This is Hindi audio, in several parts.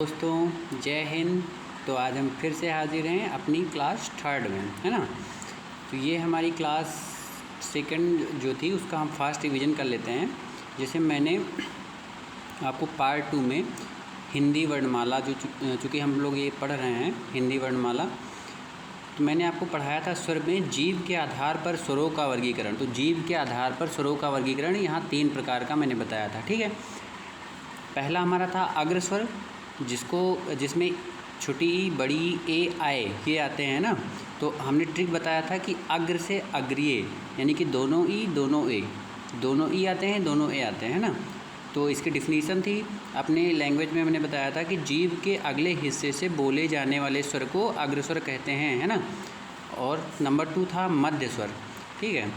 दोस्तों जय हिंद। तो आज हम फिर से हाजिर हैं अपनी क्लास थर्ड में, है ना। तो ये हमारी क्लास सेकंड जो थी उसका हम फास्ट रिवीजन कर लेते हैं। जैसे मैंने आपको पार्ट 2 में हिंदी वर्णमाला जो चूँकि हम लोग ये पढ़ रहे हैं हिंदी वर्णमाला, तो मैंने आपको पढ़ाया था स्वर में जीव के आधार पर स्वरों का वर्गीकरण। तो जीव के आधार पर स्वरों का वर्गीकरण यहाँ 3 प्रकार का मैंने बताया था, ठीक है। पहला हमारा था अग्रस्वर, जिसमें छोटी ई बड़ी ए आए ये आते हैं ना। तो हमने ट्रिक बताया था कि अग्र से अग्रिय यानी कि दोनों ई आते हैं, दोनों ए आते हैं ना। तो इसकी डिफिनीसन थी अपने लैंग्वेज में, मैंने बताया था कि जीव के अगले हिस्से से बोले जाने वाले स्वर को अग्रस्वर कहते हैं, है ना। और नंबर 2 था मध्य स्वर, ठीक है।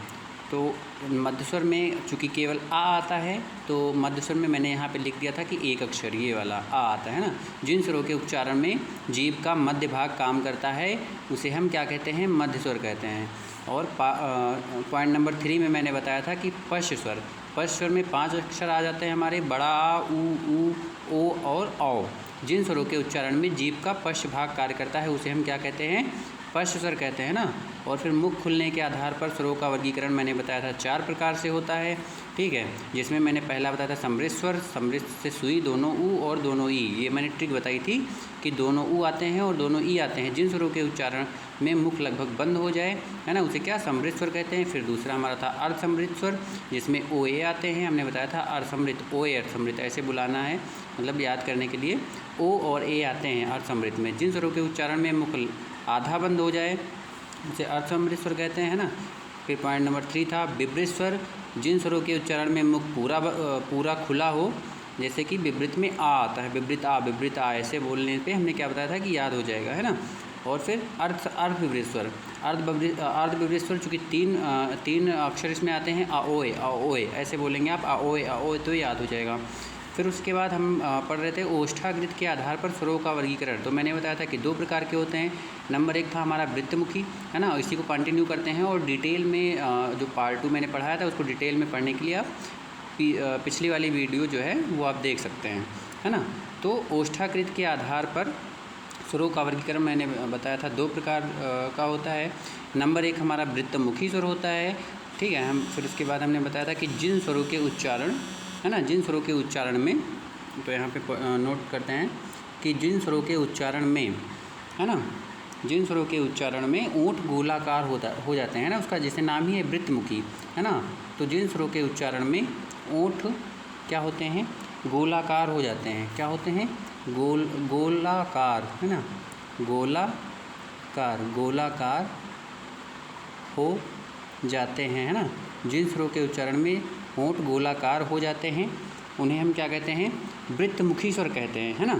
तो मध्य स्वर में चूँकि केवल आ आता है तो मध्य स्वर में मैंने यहाँ पे लिख दिया था कि एक अक्षर ये वाला आ आता है ना। जिन स्वरों के उच्चारण में जीभ का मध्य भाग काम करता है उसे हम क्या कहते हैं, मध्य स्वर कहते हैं। और पॉइंट नंबर 3 में मैंने बताया था कि पश्च स्वर में 5 अक्षर आ जाते हैं हमारे, बड़ा आ, ऊ, ओ और औ। जिन स्वरों के उच्चारण में जीभ का पश्च भाग कार्य करता है उसे हम क्या कहते हैं, पश्च स्वर कहते हैं ना। और फिर मुख खुलने के आधार पर स्वरों का वर्गीकरण मैंने बताया था 4 प्रकार से होता है, ठीक है। जिसमें मैंने पहला बताया था समृद्ध स्वर, समृद्ध से सुई, दोनों ऊ और दोनों ई। ये मैंने ट्रिक बताई थी कि दोनों ऊ आते हैं और दोनों ई आते हैं। जिन स्वरों के उच्चारण में मुख लगभग बंद हो जाए, है ना, उसे क्या समृद्ध स्वर कहते हैं। फिर दूसरा हमारा था अर्धसमृद्ध स्वर, जिसमें ओ ए आते हैं। हमने बताया था अर्धसमृद्ध, ओ ए अर्धसमृद्ध ऐसे बुलाना है, मतलब याद करने के लिए ओ और ए आते हैं अर्धसमृद्ध में। जिन स्वरों के उच्चारण में मुख आधा बंद हो जाए उसे अर्धसमृद्ध स्वर कहते हैं ना। फिर पॉइंट नंबर 3 था विवृत स्वर, जिन स्वरों के उच्चारण में मुख पूरा खुला हो, जैसे कि विवृत में आ आता है, विवृत आ ऐसे बोलने पे हमने क्या बताया था कि याद हो जाएगा, है ना। और फिर अर्धविवृत स्वर, अर्धविवृत स्वर चूँकि 3 अक्षर इसमें आते हैं, आ ओ ए ऐसे बोलेंगे आप, आ ओ ए तो याद हो जाएगा। फिर उसके बाद हम पढ़ रहे थे ओष्ठाकृत के आधार पर स्वरों का वर्गीकरण। तो मैंने बताया था कि 2 प्रकार के होते हैं। नंबर 1 था हमारा वृत्तमुखी, है ना। इसी को कंटिन्यू करते हैं और डिटेल में जो पार्ट 2 मैंने पढ़ाया था उसको डिटेल में पढ़ने के लिए आप पिछली वाली वीडियो जो है वो आप देख सकते हैं, है ना। तो ओष्ठाकृत के आधार पर स्वरों का वर्गीकरण मैंने बताया था 2 प्रकार का होता है। नंबर 1 हमारा वृत्तमुखी स्वर होता है, ठीक है। फिर उसके बाद हमने बताया था कि जिन स्वरों के उच्चारण, है ना, जिन स्वरों के उच्चारण में, तो यहाँ पे नोट करते हैं कि जिन स्वरों के उच्चारण में, है ना, जिन स्वरों के उच्चारण में ओंठ गोलाकार हो जाते हैं ना, उसका जैसे नाम ही है वृत्तमुखी, है ना। तो जिन स्वरों के उच्चारण में ओंठ क्या होते हैं, गोलाकार हो जाते हैं, क्या होते हैं, गोलाकार, है ना, गोलाकार हो जाते हैं, है ना। जिन स्वरों के उच्चारण में होंठ गोलाकार हो जाते हैं उन्हें हम क्या कहते हैं, वृत्तमुखी स्वर कहते हैं, है ना।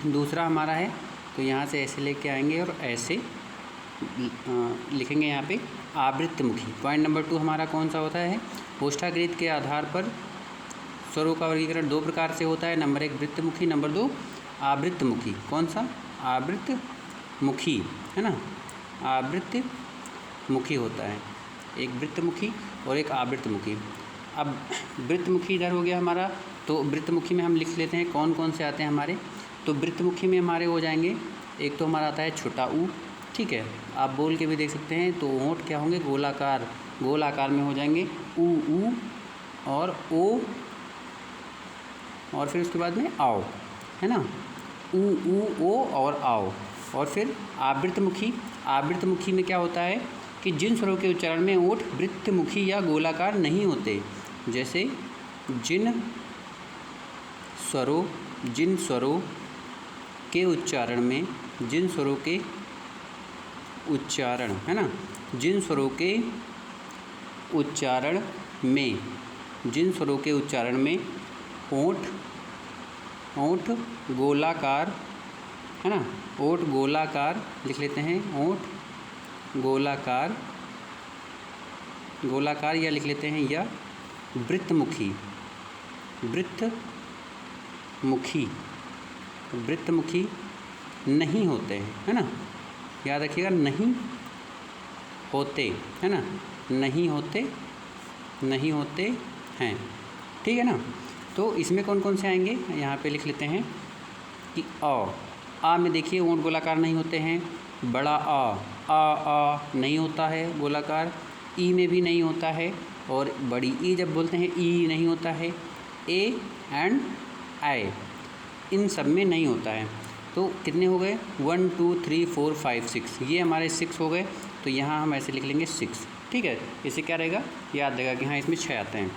दूसरा हमारा है, तो यहाँ से ऐसे लेके आएंगे और ऐसे लिखेंगे यहाँ पे आवृत्तमुखी। पॉइंट नंबर 2 हमारा कौन सा होता है, ओष्ठाकृत के आधार पर स्वरों का वर्गीकरण 2 प्रकार से होता है। नंबर 1 वृत्तमुखी, नंबर 2 आवृत्तमुखी। कौन सा, आवृत्तमुखी, है ना, आवृत्तमुखी होता है, एक वृत्तमुखी और एक आवृत्तमुखी। अब वृत्तमुखी इधर हो गया हमारा, तो वृत्तमुखी में हम लिख लेते हैं कौन कौन से आते हैं हमारे। तो वृत्तमुखी में हमारे हो जाएंगे, एक तो हमारा आता है छोटा ऊ, ठीक है, आप बोल के भी देख सकते हैं। तो होंठ क्या होंगे, गोल आकार में हो जाएंगे, ऊ और ओ, और फिर उसके बाद में आओ, है ना, ऊ ओ और आओ। और फिर आवृत्तमुखी में क्या होता है कि जिन स्वरों के उच्चारण में ओंठ वृत्तमुखी या गोलाकार नहीं होते, जैसे जिन स्वरों के उच्चारण में, जिन स्वरों के उच्चारण, है ना, जिन स्वरों के उच्चारण में, जिन स्वरों के उच्चारण में ओंठ गोलाकार, है ना, ओंठ गोलाकार लिख लेते हैं, ओंठ गोलाकार या लिख लेते हैं, या वृत्तमुखी नहीं होते हैं, है ना, याद रखिएगा, नहीं होते, है ना, नहीं होते हैं, ठीक है ना। तो इसमें कौन कौन से आएंगे यहाँ पे लिख लेते हैं, कि आ में देखिए ऊँट गोलाकार नहीं होते हैं, बड़ा आ नहीं होता है गोलाकार, ई में भी नहीं होता है, और बड़ी ई जब बोलते हैं ई नहीं होता है, ए एंड आई इन सब में नहीं होता है। तो कितने हो गए 1 2 3 4 5 6, ये हमारे 6 हो गए। तो यहाँ हम ऐसे लिख लेंगे 6, ठीक है। इससे क्या रहेगा, याद रहेगा कि हाँ इसमें 6 आते हैं।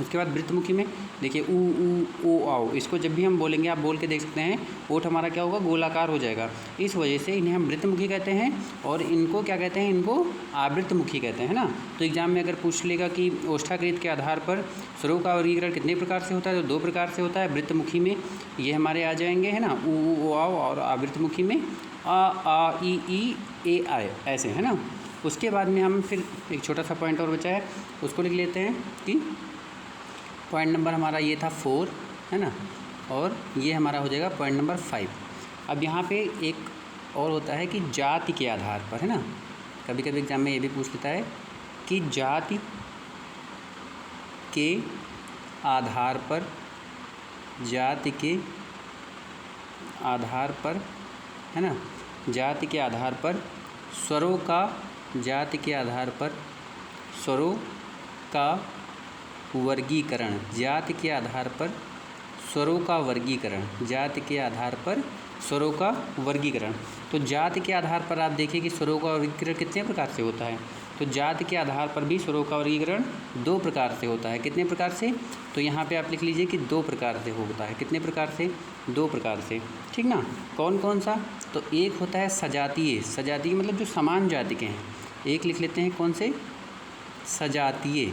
उसके बाद वृत्तमुखी में देखिए ऊ ओ आओ, इसको जब भी हम बोलेंगे आप बोल के देख सकते हैं, ओठ हमारा क्या होगा गोलाकार हो जाएगा। इस वजह से इन्हें हम वृत्तमुखी कहते हैं, और इनको क्या कहते हैं, इनको आवृत्तमुखी कहते हैं ना। तो एग्जाम में अगर पूछ लेगा कि ओष्ठाकृत के आधार पर स्वरों का वर्गीकरण कितने प्रकार से होता है, तो 2 प्रकार से होता है। वृत्तमुखी में ये हमारे आ जाएंगे है ना, ऊ ओ आओ, और आवृत्तमुखी में आ ई ए आए, ऐसे है ना। उसके बाद में हम फिर एक छोटा सा पॉइंट और बचा है, उसको लिख लेते हैं कि पॉइंट नंबर हमारा ये था 4 है ना, और ये हमारा हो जाएगा पॉइंट नंबर 5। अब यहाँ पे एक और होता है कि जाति के आधार पर, है ना, कभी कभी एग्जाम में ये भी पूछ लेता है कि जाति के आधार पर, जाति के आधार पर है ना, जाति के आधार पर स्वरों का, जाति के आधार पर स्वरों का वर्गीकरण, जाति के आधार पर स्वरों का वर्गीकरण, जाति के आधार पर स्वरों का वर्गीकरण। तो जाति के आधार पर आप देखिए कि स्वरों का वर्गीकरण कितने प्रकार से होता है। तो जाति के आधार पर भी स्वरों का वर्गीकरण 2 प्रकार से होता है। कितने प्रकार से, तो यहाँ पे आप लिख लीजिए कि 2 प्रकार से होता है। कितने प्रकार से, 2 प्रकार से, ठीक ना। कौन कौन सा, तो एक होता है सजातीय, सजातीय मतलब जो समान जाति के हैं, एक लिख लेते हैं कौन से, सजातीय,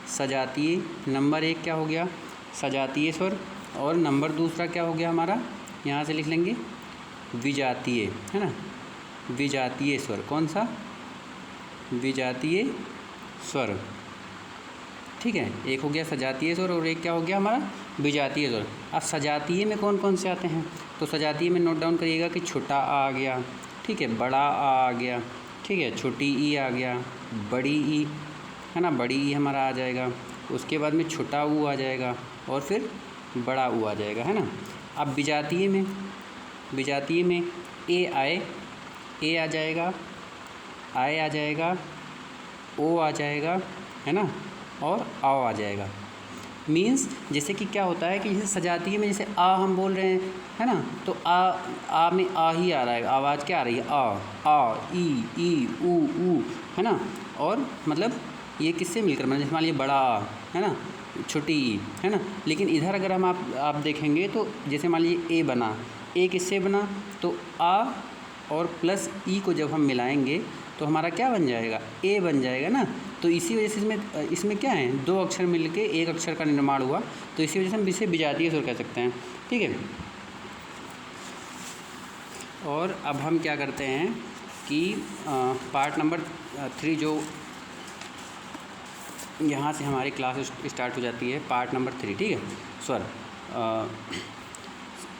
सजातीय। नंबर 1 क्या हो गया, सजातीय स्वर, और नंबर दूसरा क्या हो गया हमारा, यहाँ से लिख लेंगे विजातीय, है ना, विजातीय स्वर। कौन सा, विजातीय स्वर, ठीक है। एक हो गया सजातीय स्वर और एक क्या हो गया हमारा विजातीय स्वर। अब सजातीय में कौन कौन से आते हैं, तो सजातीय में नोट डाउन करिएगा कि छोटा आ गया, ठीक है, बड़ा आ गया, ठीक है, छोटी ई आ गया, बड़ी ई है ना, बड़ी ई हमारा आ जाएगा, उसके बाद में छोटा ऊ आ जाएगा, और फिर बड़ा ऊ आ जाएगा, है ना। अब विजातीय में, विजातीय में ए आए, ए आ जाएगा, आए आ जाएगा, ओ आ जाएगा, है ना, और आओ आ जाएगा। मीन्स जैसे कि क्या होता है कि जैसे सजातीय में जैसे आ हम बोल रहे हैं, है ना, तो आ में आ ही आ रहा है, आवाज़ क्या आ रही है, आ ई ऊ, है ना। और मतलब ये किससे मिलकर बना, जैसे मान लीजिए बड़ा आ है ना, छोटी ई है ना। लेकिन इधर अगर हम आप देखेंगे तो जैसे मान लीजिए ए बना, ए किससे बना, तो आ और प्लस ई को जब हम मिलाएंगे तो हमारा क्या बन जाएगा, ए बन जाएगा ना। तो इसी वजह से इसमें क्या है, 2 अक्षर मिलके एक अक्षर का निर्माण हुआ, तो इसी वजह से हम इसे विजातीय स्वर कह सकते हैं, ठीक है। और अब हम क्या करते हैं कि पार्ट नंबर 3 जो यहाँ से हमारी क्लास स्टार्ट हो जाती है, पार्ट नंबर 3, ठीक है। स्वर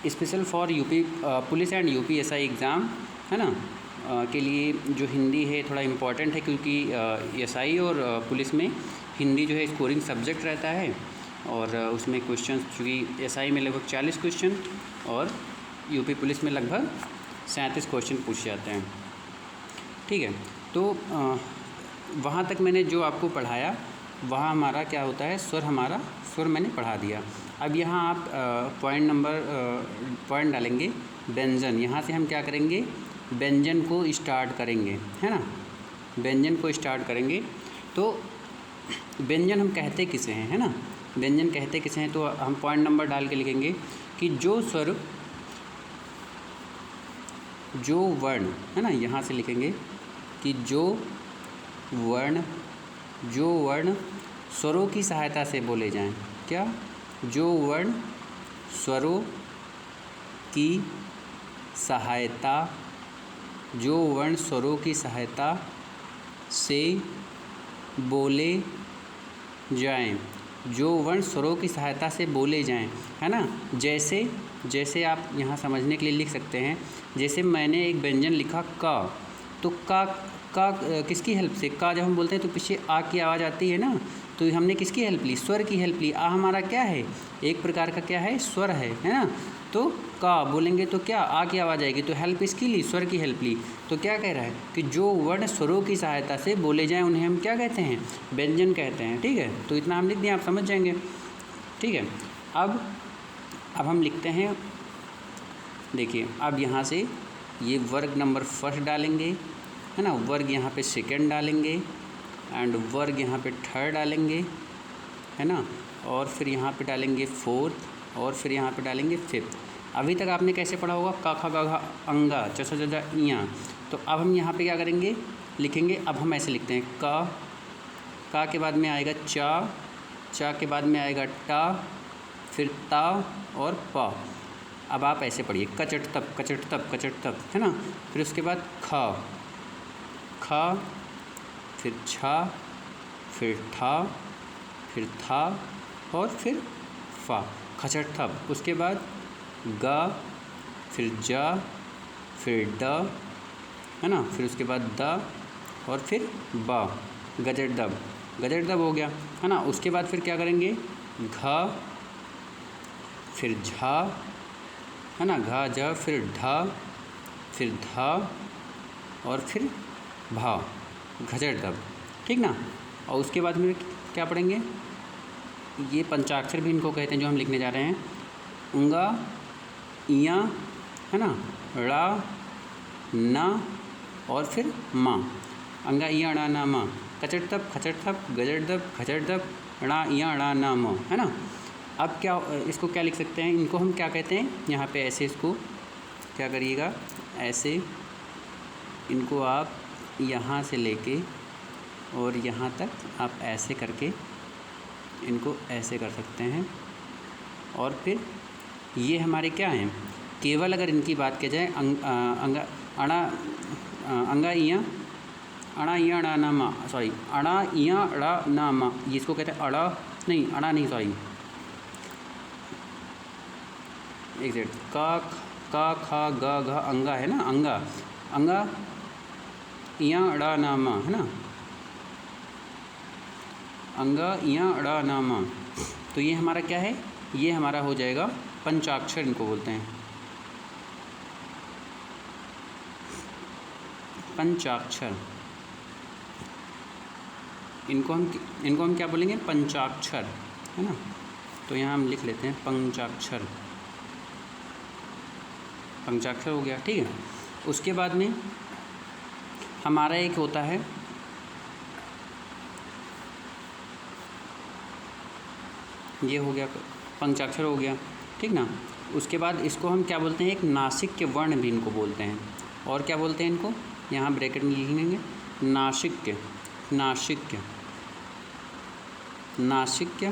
special for UP police and UPSI exam, है ना, के लिए जो हिंदी है थोड़ा इम्पॉर्टेंट है, क्योंकि एसआई और पुलिस में हिंदी जो है स्कोरिंग सब्जेक्ट रहता है, और उसमें क्वेश्चन चूँकि एसआई में लगभग 40 क्वेश्चन और यूपी पुलिस में लगभग 37 क्वेश्चन पूछे जाते हैं, ठीक है। तो वहाँ तक मैंने जो आपको पढ़ाया वहाँ हमारा क्या होता है, स्वर, हमारा स्वर मैंने पढ़ा दिया। अब यहाँ आप पॉइंट डालेंगे व्यंजन, यहाँ से हम क्या करेंगे, व्यंजन को स्टार्ट करेंगे, है ना, व्यंजन को स्टार्ट करेंगे। तो व्यंजन हम कहते किसे हैं, है ना, व्यंजन कहते किसे हैं, तो हम पॉइंट नंबर डाल के लिखेंगे कि जो स्वर, जो वर्ण, है ना, यहाँ से लिखेंगे कि जो वर्ण स्वरों की सहायता से बोले जाएं। क्या, जो वर्ण स्वरों की सहायता, जो वर्ण स्वरों की सहायता से बोले जाएं, जो वर्ण स्वरों की सहायता से बोले जाएं, है ना। जैसे आप यहाँ समझने के लिए लिख सकते हैं, जैसे मैंने एक व्यंजन लिखा का, तो का किसकी हेल्प से, का जब हम बोलते हैं तो पीछे आ की आवाज़ आती है ना, तो हमने किसकी हेल्प ली, स्वर की हेल्प ली। आ हमारा क्या है, एक प्रकार का क्या है, स्वर है ना। तो का बोलेंगे तो क्या आ की आवाज़ आएगी, तो हेल्प इसकी ली, स्वर की हेल्प ली। तो क्या कह रहा है कि जो वर्ण स्वरों की सहायता से बोले जाएं उन्हें हम क्या कहते हैं, व्यंजन कहते हैं। ठीक है, तो इतना हम लिख दिए, आप समझ जाएंगे। ठीक है, अब हम लिखते हैं, देखिए अब यहाँ से ये वर्ग नंबर फर्स्ट डालेंगे, है ना, वर्ग यहाँ पे सेकंड डालेंगे, एंड वर्ग यहाँ पे थर्ड डालेंगे, है ना, और फिर यहाँ पे डालेंगे फोर्थ, और फिर यहाँ पे डालेंगे फिफ्थ। अभी तक आपने कैसे पढ़ा होगा, का खा गा घा अंगा चसा जजा इयाँ। तो अब हम यहाँ पे क्या करेंगे, लिखेंगे। अब हम ऐसे लिखते हैं, का के बाद में आएगा चा के बाद में आएगा टा, फिर ता और पा। अब आप ऐसे पढ़िए, कचट तप, है ना। फिर उसके बाद खा, फिर छा, फिर ठा, फिर था और फिर फा, खचट थप। उसके बाद गा, फिर जा, फिर ड, है ना, फिर उसके बाद द और फिर बा, गजट दब हो गया, है ना। उसके बाद फिर क्या करेंगे, घा, फिर झा, है ना, घा झा, फिर ढा, फिर धा और फिर भा, घजट दब। ठीक ना। और उसके बाद में क्या पढ़ेंगे, ये पंचाक्षर भी इनको कहते हैं जो हम लिखने जा रहे हैं। उंगा, इया, है ना, ड़ा, ना और फिर माँ, अंगा इया ड़ा ना माँ, कचट थप, गजट दब, ड़ा इया ड़ा ना माँ, है ना। अब क्या इसको क्या लिख सकते हैं, इनको हम क्या कहते हैं, यहाँ पे ऐसे इसको क्या करिएगा, ऐसे इनको आप यहाँ से लेके और यहाँ तक आप ऐसे करके इनको ऐसे कर सकते हैं। और फिर ये हमारे क्या हैं, केवल अगर इनकी बात की जाए, अंगा अड़ा, अंगा इया अड़ा इया अड़ा ना मा, सॉरी अड़ा इया अड़ा ना मा, ये इसको कहते हैं अड़ा नहीं, अड़ा नहीं, सॉरी एग्जैक्ट, का खा गा घा अंगा, है ना, अंगा इया अड़ा ना मा, है ना, अंगा इया अड़ा ना मा। तो ये हमारा क्या है, ये हमारा हो जाएगा पंचाक्षर, इनको बोलते हैं पंचाक्षर। इनको हम क्या बोलेंगे, पंचाक्षर, है ना। तो यहाँ हम लिख लेते हैं पंचाक्षर हो गया। ठीक है, उसके बाद में हमारा एक होता है, ये हो गया पंचाक्षर हो गया। ठीक ना। उसके बाद इसको हम क्या बोलते हैं, एक नासिक के वर्ण भी इनको बोलते हैं। और क्या बोलते हैं इनको, यहाँ ब्रैकेट में लिख लेंगे, नासिक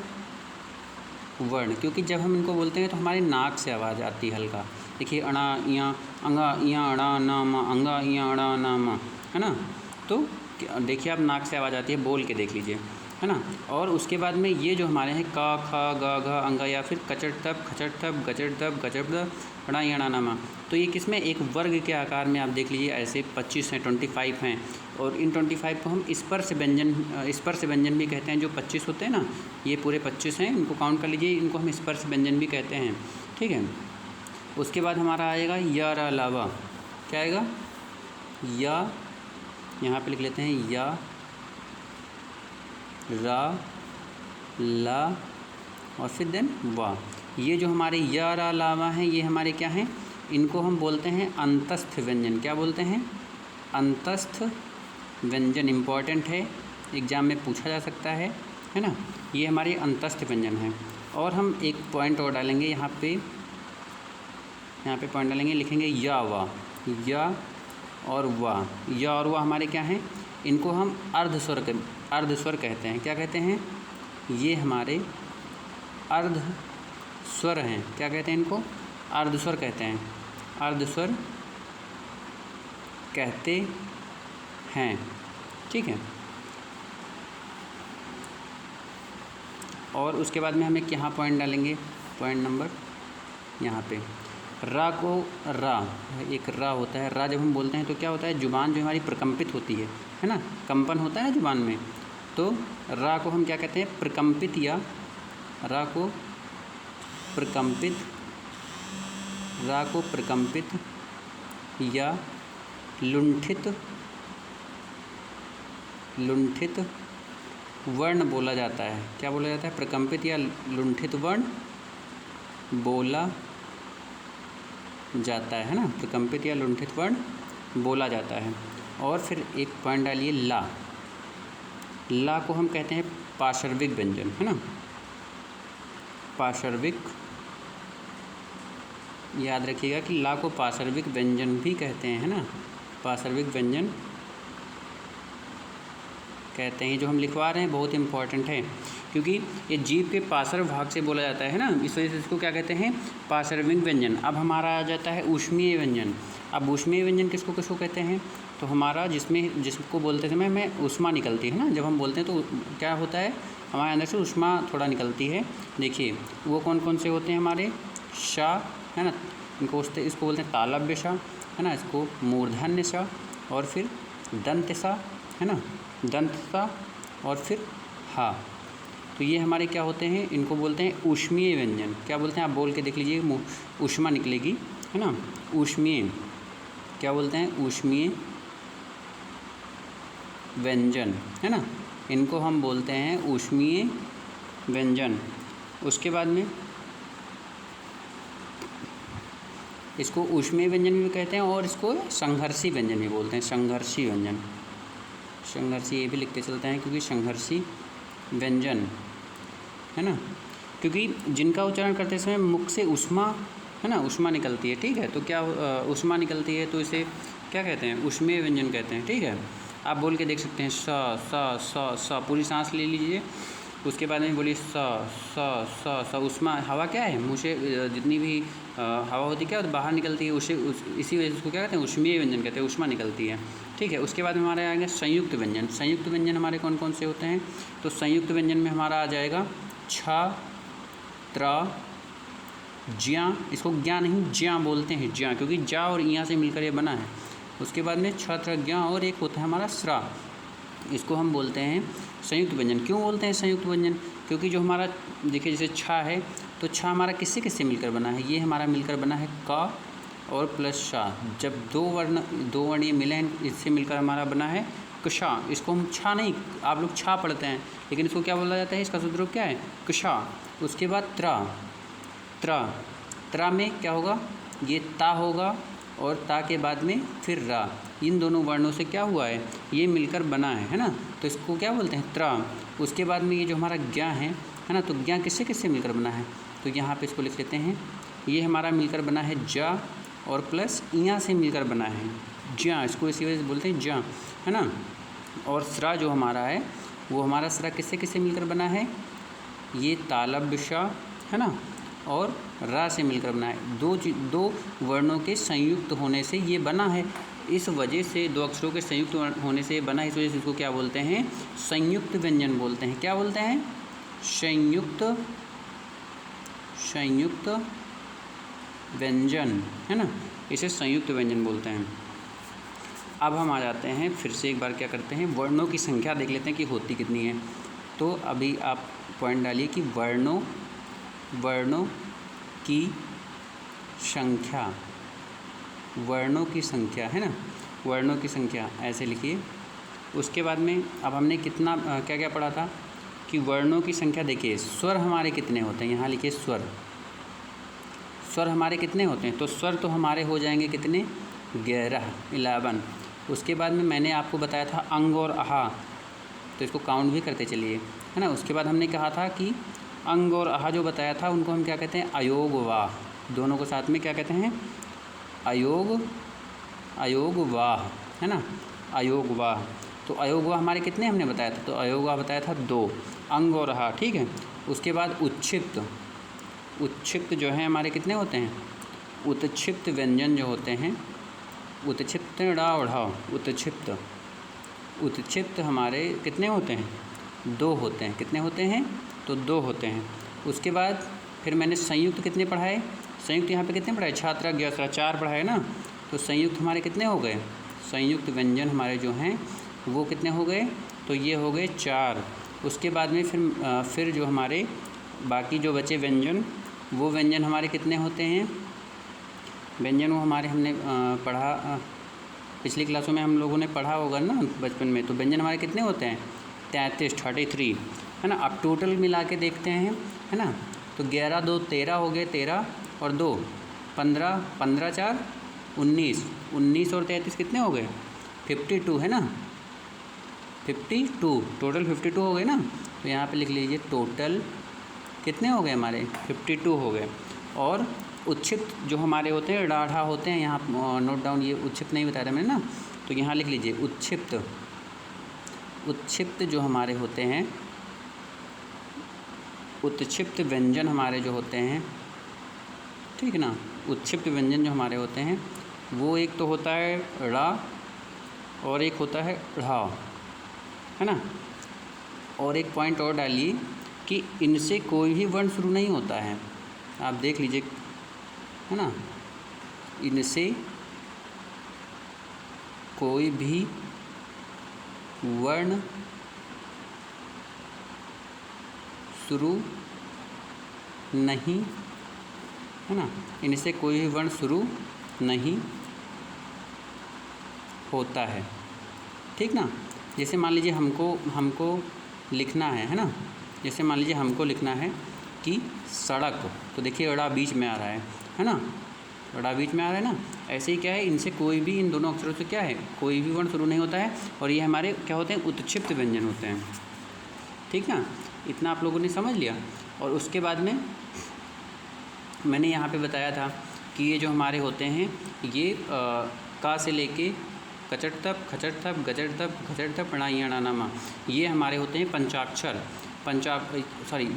वर्ण, क्योंकि जब हम इनको बोलते हैं तो हमारे नाक से आवाज़ आती है हल्का। देखिए, अड़ा इया अंगा इया अड़ा ना मा, अंगा इया अड़ा ना मा, है ना। तो देखिए आप नाक से आवाज़ आती है, बोल के देख लीजिए, है ना। और उसके बाद में ये जो हमारे हैं, का खा गा घा अंगा, या फिर कचट थप, खचट थप, गचट दब, गचट दब, अड़ा या अड़ा ना मा। तो ये किसमें, एक वर्ग के आकार में आप देख लीजिए, ऐसे 25 हैं, 25 हैं। और इन 25 को हम स्पर्श व्यंजन भी कहते हैं। जो 25 होते हैं ना, ये पूरे 25 हैं, इनको काउंट कर लीजिए, इनको हम स्पर्श व्यंजन भी कहते हैं। ठीक है। उसके बाद हमारा आएगा या रा लावा, क्या आएगा, या, यहाँ पे लिख लेते हैं या रा ला और फिर देन वा। ये जो हमारे या रा लावा हैं, ये हमारे क्या हैं, इनको हम बोलते हैं अंतस्थ व्यंजन। क्या बोलते हैं, अंतस्थ व्यंजन। इम्पॉर्टेंट है, एग्ज़ाम में पूछा जा सकता है ना। ये हमारे अंतस्थ व्यंजन हैं। और हम एक पॉइंट और डालेंगे यहाँ पे पॉइंट डालेंगे, लिखेंगे या वा, या और वाह हमारे क्या हैं, इनको हम अर्धस्वर कहते हैं। क्या कहते हैं, ये हमारे अर्धस्वर हैं। क्या कहते हैं इनको, अर्धस्वर कहते हैं, अर्धस्वर कहते हैं। ठीक है। और उसके बाद में हम एक यहाँ पॉइंट डालेंगे, पॉइंट नंबर यहाँ पे, रा को रा, एक रा होता है। रा जब हम बोलते हैं तो क्या होता है, जुबान जो हमारी प्रकम्पित होती है ना, कंपन होता है ना जुबान में। तो रा को हम क्या कहते हैं, प्रकम्पित, या रा को प्रकम्पित रा को प्रकंपित या लुंठित वर्ण बोला जाता है। क्या बोला जाता है? प्रकंपित या लुंठित वर्ण बोला जाता है ना, प्रकंपित या लुंठित वर्ण बोला जाता है। और फिर एक पॉइंट डालिए, ला को हम कहते हैं पार्श्विक व्यंजन, है ना, पार्श्विक। याद रखिएगा कि ला को पार्श्विक व्यंजन भी कहते हैं, है ना, पार्श्विक व्यंजन कहते हैं। जो हम लिखवा रहे हैं बहुत इंपॉर्टेंट है, क्योंकि ये जीभ के पार्श्व भाग से बोला जाता है ना, इस वजह से इसको क्या कहते हैं? पार्श्विक व्यंजन। अब हमारा आ जाता है ऊष्मीय व्यंजन। अब ऊष्मीय व्यंजन किसको किसको कहते हैं? तो हमारा जिसको बोलते समय में ऊष्मा निकलती है ना, जब हम बोलते हैं तो क्या होता है, हमारे अंदर से ऊष्मा थोड़ा निकलती है। देखिए वो कौन कौन से होते हैं हमारे? शा, है ना, इसको बोलते हैं तालव्य शा, है ना, इसको मूर्धन्य शा, और फिर दंत शा, है ना, दंत शा, और फिर हा। तो ये हमारे क्या होते हैं? इनको बोलते हैं ऊष्मीय व्यंजन। क्या बोलते हैं? आप बोल के देख लीजिए, ऊष्मा निकलेगी, है ना, ऊष्मीय। क्या बोलते हैं? ऊष्मीय व्यंजन, है ना, इनको हम बोलते हैं ऊष्मीय व्यंजन। उसके बाद में इसको ऊष्मीय व्यंजन भी कहते हैं, और इसको संघर्षी व्यंजन भी बोलते हैं, संघर्षी व्यंजन। संघर्षी ये भी लिखते चलते हैं, क्योंकि संघर्षी व्यंजन, है ना, क्योंकि जिनका उच्चारण करते समय मुख से ऊष्मा, है ना, ऊष्मा निकलती है, ठीक है। तो क्या ऊष्मा निकलती है, तो इसे क्या कहते हैं? ऊष्मीय व्यंजन कहते हैं, ठीक है। आप बोल के देख सकते हैं, स पूरी सांस ले लीजिए, उसके बाद में बोलिए स ऊष्मा। हवा क्या है? मुँह से जितनी भी हवा होती है क्या बाहर निकलती है, इसी वजह से उसको क्या कहते हैं? ऊष्मीय व्यंजन कहते हैं, ऊष्मा निकलती है, ठीक है। उसके बाद में हमारे आएंगे संयुक्त व्यंजन। संयुक्त व्यंजन हमारे कौन कौन से होते हैं? तो संयुक्त व्यंजन में हमारा आ जाएगा छ, त्र, ज्या। इसको ज्ञा नहीं, ज्या बोलते हैं, ज्या, क्योंकि जा और इया से मिलकर ये बना है। उसके बाद में छ, त्र, ज्ञा, और एक होता है हमारा स्रा। इसको हम बोलते हैं संयुक्त व्यंजन। क्यों बोलते हैं संयुक्त व्यंजन? क्योंकि जो हमारा देखिए जैसे छा है, तो छा हमारा किससे किससे मिलकर बना है? ये हमारा मिलकर बना है क और प्लस शा। जब दो वर्ण ये मिले हैं, इससे मिलकर हमारा बना है कशा। इसको हम छा नहीं, आप लोग छा पढ़ते हैं, लेकिन इसको क्या बोला जाता है? इसका सूत्र क्या है? कशा। उसके बाद त्रा में क्या होगा? ये ता होगा, और ता के बाद में फिर रा। इन दोनों वर्णों से क्या हुआ है? ये मिलकर बना है ना, तो इसको क्या बोलते हैं? त्रा। उसके बाद में ये जो हमारा ज्ञा है ना, तो ज्ञा किससे किससे मिलकर बना है? तो यहाँ पे इसको लिख लेते हैं, ये हमारा मिलकर बना है जा, और प्लस इया से मिलकर बना है ज्या। इसको इसी वजह से बोलते हैं ज्या, है ना। और स्रा जो हमारा है, वो हमारा स्रा किससे किससे मिलकर बना है? ये तालव्य शा, है ना, और रा से मिलकर बना है। दो वर्णों के संयुक्त होने से ये बना है। इस वजह से दो अक्षरों के संयुक्त होने से ये बना है, इस वजह से इसको क्या बोलते हैं? संयुक्त व्यंजन बोलते हैं। क्या बोलते हैं? संयुक्त व्यंजन, है ना, इसे संयुक्त व्यंजन बोलते हैं। अब हम आ जाते हैं, फिर से एक बार क्या करते हैं, वर्णों की संख्या देख लेते हैं कि होती कितनी है। तो अभी आप पॉइंट डालिए कि वर्णों की संख्या, वर्णों की संख्या, है ना, वर्णों की संख्या ऐसे लिखिए। उसके बाद में अब हमने कितना क्या क्या पढ़ा था कि वर्णों की संख्या। देखिए स्वर हमारे कितने होते हैं, यहाँ लिखिए स्वर हमारे कितने होते हैं? तो स्वर तो हमारे हो जाएंगे कितने? 11। उसके बाद में मैंने आपको बताया था अंग और आहा, तो इसको काउंट भी करते चलिए, है ना। उसके बाद हमने कहा था कि अंग और आहा जो बताया था, उनको हम क्या कहते हैं? अयोग वाह। दोनों को साथ में क्या कहते हैं? अयोग वाह, है ना, अयोग वाह। तो अयोग वाह हमारे कितने हमने बताया था? तो अयोग वाह बताया था 2, अंग और आहा, ठीक है। उसके बाद उत्क्षिप्त जो है हमारे कितने होते हैं? उत्क्षिप्त व्यंजन जो होते हैं, उत्क्षिप्त उत्क्षिप्त हमारे कितने होते हैं? 2 होते हैं। कितने होते हैं? तो 2 होते हैं। उसके बाद फिर मैंने संयुक्त कितने पढ़ाए? संयुक्त यहाँ पे कितने पढ़ाए? छात्रा ज्ञात्रा 4 पढ़ाए ना। तो संयुक्त हमारे कितने हो गए? संयुक्त व्यंजन हमारे जो हैं वो कितने हो गए? तो ये हो गए 4। उसके बाद में फिर जो हमारे बाकी जो बचे व्यंजन, वो व्यंजन हमारे कितने होते हैं? व्यंजन वो हमारे हमने पढ़ा, पिछली क्लासों में हम लोगों ने पढ़ा होगा ना बचपन में। तो व्यंजन हमारे कितने होते हैं? 33 है ना। अब टोटल मिला के देखते हैं, है ना। तो 11 2 13 हो गए, 13 और 2 15, 15 4 19, 19 और 33 कितने हो गए? 52 है ना। 52, टोटल 52 हो गए ना। तो यहाँ पे लिख लीजिए टोटल कितने हो गए हमारे? 52 हो गए। और उच्छिप्त जो हमारे होते हैं, राढ़ा होते हैं, यहाँ नोट डाउन, ये उच्छिप्त नहीं बताया था मैंने ना, तो यहाँ लिख लीजिए उच्छिप्त। उच्छिप्त जो हमारे होते हैं, उत्क्षिप्त व्यंजन हमारे जो होते हैं, ठीक है ना, उत्क्षिप्त व्यंजन जो हमारे होते हैं वो एक तो होता है ड़ा और एक होता है ढ़ा, है ना। और एक पॉइंट और डालिए कि इनसे कोई भी वर्ण शुरू नहीं होता है, आप देख लीजिए, है ना। इनसे कोई भी वर्ण शुरू नहीं, है ना। इनसे कोई भी वर्ण शुरू नहीं होता है, ठीक ना। जैसे मान लीजिए हमको लिखना है ना। जैसे मान लीजिए हमको लिखना है कि सड़क, तो देखिए अड़ा बीच में आ रहा है ना। अड़ा बीच में आ रहा है ना। ऐसे ही क्या है, इनसे कोई भी, इन दोनों अक्षरों से क्या है, कोई भी वर्ण शुरू नहीं होता है। और ये हमारे क्या होते हैं? उत्क्षिप्त व्यंजन होते हैं, ठीक ना। इतना आप लोगों ने समझ लिया। और उसके बाद में मैंने यहाँ पे बताया था कि ये जो हमारे होते हैं, ये का से लेके कचट तप, खचट तप, गचट तप, घचट तप, णाई अणानामा, ये हमारे होते हैं पंचाक्षर,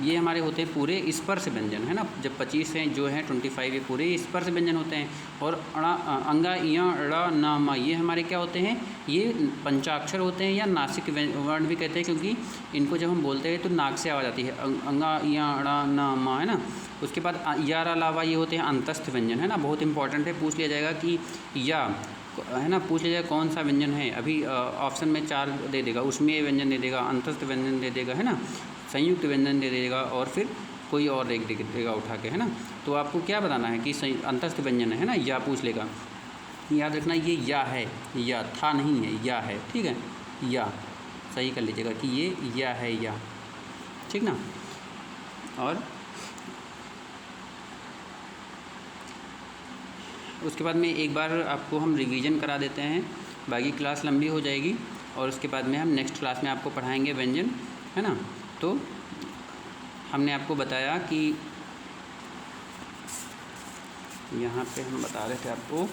ये हमारे होते हैं पूरे स्पर्श व्यंजन, है ना। जब 25 हैं जो हैं 25, ये पूरे स्पर्श व्यंजन होते हैं। और अंगा इया ड़ा ना मा, ये हमारे क्या होते हैं? ये पंचाक्षर होते हैं, या नासिक वर्ण भी कहते हैं, क्योंकि इनको जब हम बोलते हैं तो नाक से आवाज़ आती है, अंगा इया ड़ा ना मा, है ना। उसके बाद या रा लावा, ये होते हैं अंतस्थ व्यंजन, है ना। बहुत इंपॉर्टेंट है, पूछ लिया जाएगा कि या, है ना, पूछ लिया जाएगा कौन सा व्यंजन है। अभी ऑप्शन में 4 दे देगा, उसमें ये व्यंजन दे देगा, अंतस्थ व्यंजन दे देगा, है ना, संयुक्त व्यंजन दे देगा, और फिर कोई और एक देगा उठा के, है ना। तो आपको क्या बताना है कि अंतस्थ व्यंजन है ना, या पूछ लेगा। याद रखना ये या है, या था नहीं है, या है, ठीक है। या सही कर लीजिएगा कि ये या है, या, ठीक ना। और उसके बाद में एक बार आपको हम रिवीजन करा देते हैं, बाकी क्लास लंबी हो जाएगी। और उसके बाद में हम नेक्स्ट क्लास में आपको पढ़ाएंगे व्यंजन, है ना। तो हमने आपको बताया कि यहाँ पे हम बता रहे थे आपको,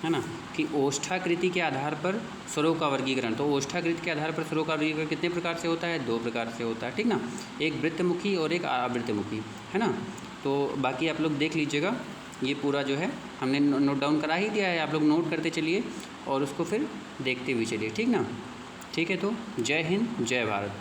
है ना, कि ओष्ठाकृति के आधार पर स्वरों का वर्गीकरण। तो ओष्ठाकृति के आधार पर स्वरों का वर्गीकरण कितने प्रकार से होता है? 2 प्रकार से होता है, ठीक ना। एक वृत्तमुखी और एक आवृत्तमुखी, है ना। तो बाकी आप लोग देख लीजिएगा, ये पूरा जो है हमने नोट डाउन करा ही दिया है, आप लोग नोट करते चलिए और उसको फिर देखते हुए चलिए, ठीक ना। ठीक है, तो जय हिंद, जय भारत।